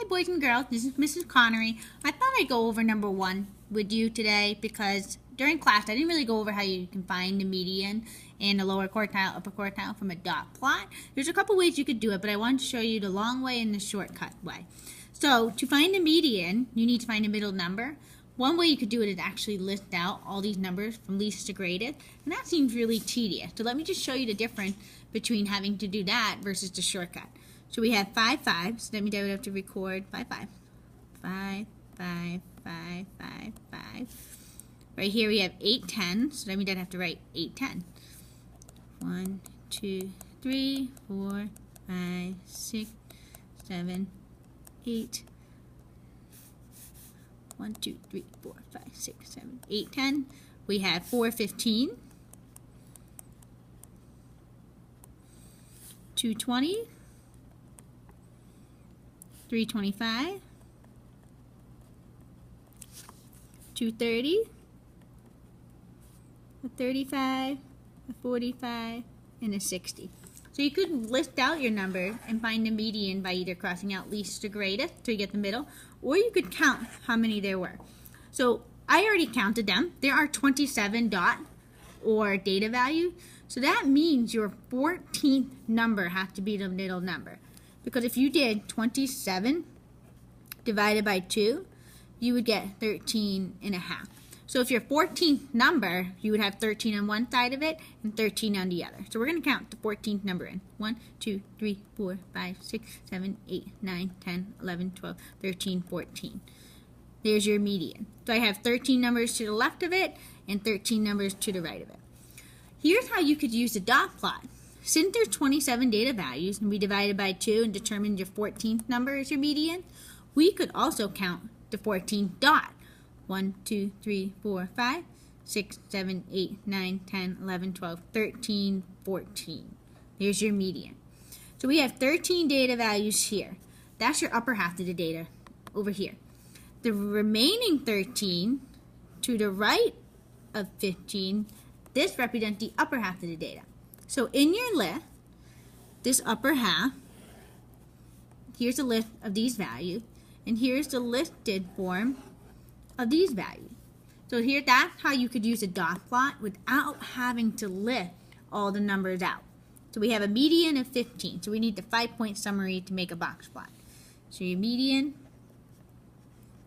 boys and girls, this is Mrs. Connery. I thought I'd go over number 1 with you today because during class I didn't really go over how you can find the median and the lower quartile, upper quartile from a dot plot. There's a couple ways you could do it, but I wanted to show you the long way and the shortcut way. So to find the median, you need to find a middle number. One way you could do it is actually list out all these numbers from least to greatest, and that seems really tedious. So let me just show you the difference between having to do that versus the shortcut. So we have 5, 5, so that means I would have to record 5, 5. 5, 5, 5, 5, 5. Right here we have 8, 10, so that means I'd have to write 8, 10. 1, 2, 3, 4, 5, 6, 7, 8. 1, 2, 3, 4, 5, 6, 7, 8, 10. We have 4, 15. 2, 20. 3, 25. 2, 30. A 35. A 45. And a 60. So you could list out your number and find the median by either crossing out least to greatest to get the middle, or you could count how many there were. So I already counted them. There are 27 dot or data value. So that means your 14th number has to be the middle number. Because if you did 27 divided by 2, you would get 13 and a half. So if your 14th number, you would have 13 on one side of it and 13 on the other. So we're going to count the 14th number in. 1, 2, 3, 4, 5, 6, 7, 8, 9, 10, 11, 12, 13, 14. There's your median. So I have 13 numbers to the left of it and 13 numbers to the right of it. Here's how you could use the dot plot. Since there's 27 data values and we divided by 2 and determined your 14th number is your median, we could also count the 14th dot. 1, 2, 3, 4, 5, 6, 7, 8, 9, 10, 11, 12, 13, 14. There's your median. So we have 13 data values here. That's your upper half of the data over here. The remaining 13 to the right of 15, this represents the upper half of the data. So in your list, this upper half, here's a list of these values, and here's the listed form of these values. So here, that's how you could use a dot plot without having to list all the numbers out. So we have a median of 15. So we need the 5-point summary to make a box plot. So your median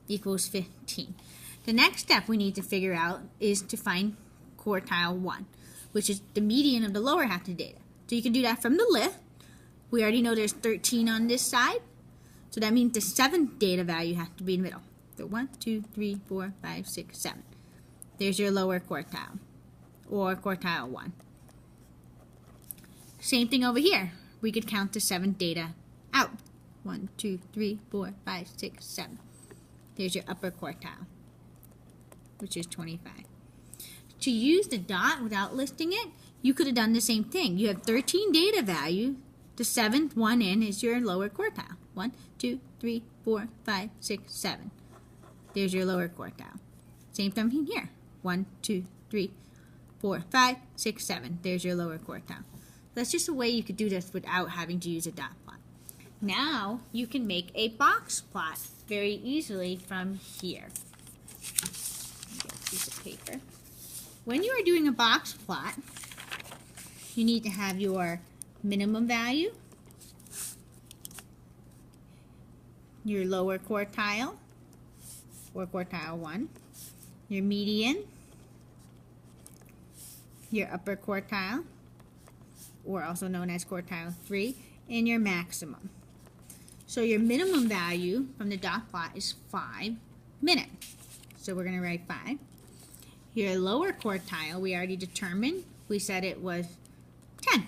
equals 15. The next step we need to figure out is to find quartile 1, which is the median of the lower half of the data. So you can do that from the list. We already know there's 13 on this side. So that means the 7th data value has to be in the middle. So 1, 2, 3, 4, 5, 6, 7. There's your lower quartile, or quartile 1. Same thing over here. We could count the 7th data out. 1, 2, 3, 4, 5, 6, 7. There's your upper quartile, which is 25. To use the dot without listing it, you could have done the same thing. You have 13 data value. The 7th one in is your lower quartile. 1, 2, 3, 4, 5, 6, 7. There's your lower quartile. Same thing here. 1, 2, 3, 4, 5, 6, 7. There's your lower quartile. That's just a way you could do this without having to use a dot plot. Now you can make a box plot very easily from here. Get a piece of paper. When you are doing a box plot, you need to have your minimum value, your lower quartile, or quartile 1, your median, your upper quartile, or also known as quartile 3, and your maximum. So your minimum value from the dot plot is 5 minutes. So we're going to write 5. Your lower quartile, we already determined. We said it was 10.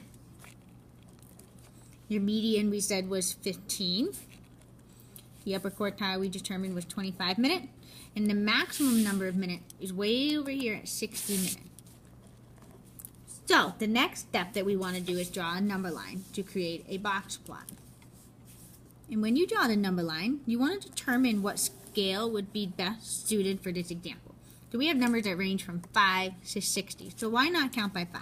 Your median, we said, was 15. The upper quartile we determined was 25 minutes. And the maximum number of minutes is way over here at 60 minutes. So the next step that we want to do is draw a number line to create a box plot. And when you draw the number line, you want to determine what scale would be best suited for this example. So we have numbers that range from 5 to 60. So why not count by 5?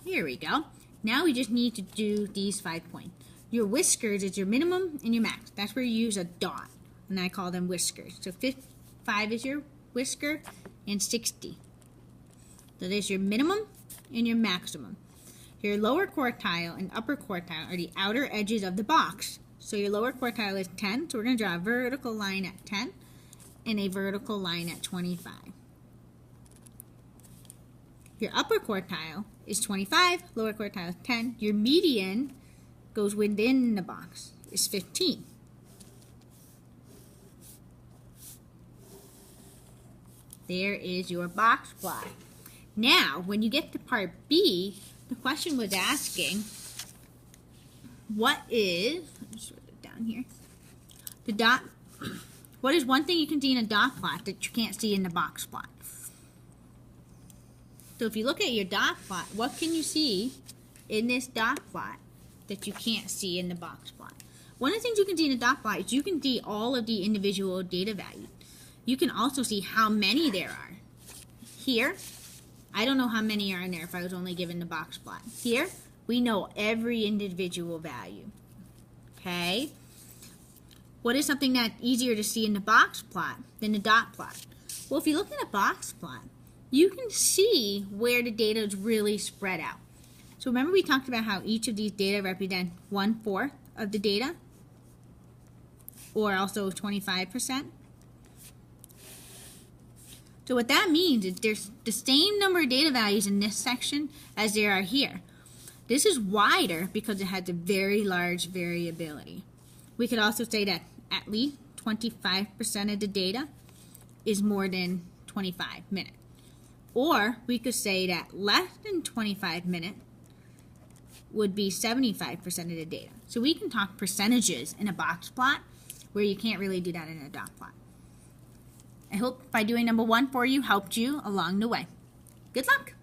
Here we go. Now we just need to do these 5 points. Your whiskers is your minimum and your max. That's where you use a dot, and I call them whiskers. So 5 is your whisker and 60. So there's your minimum and your maximum. Your lower quartile and upper quartile are the outer edges of the box. So your lower quartile is 10, so we're going to draw a vertical line at 10 and a vertical line at 25. Your upper quartile is 25, lower quartile is 10. Your median goes within the box is 15. There is your box plot. Now, when you get to part B, the question was asking, what is, let's write it down here, the dot, what is one thing you can see in a dot plot that you can't see in the box plot? So if you look at your dot plot, what can you see in this dot plot that you can't see in the box plot? One of the things you can see in a dot plot is you can see all of the individual data values. You can also see how many there are. Here, I don't know how many are in there if I was only given the box plot. Here, we know every individual value. Okay? What is something that's easier to see in the box plot than the dot plot? Well, if you look at a box plot, you can see where the data is really spread out. So remember we talked about how each of these data represent 1/4 of the data, or also 25%. So what that means is there's the same number of data values in this section as there are here. This is wider because it has a very large variability. We could also say that at least 25% of the data is more than 25 minutes. Or we could say that less than 25 minutes would be 75% of the data. So we can talk percentages in a box plot where you can't really do that in a dot plot. I hope by doing number 1 for you helped you along the way. Good luck!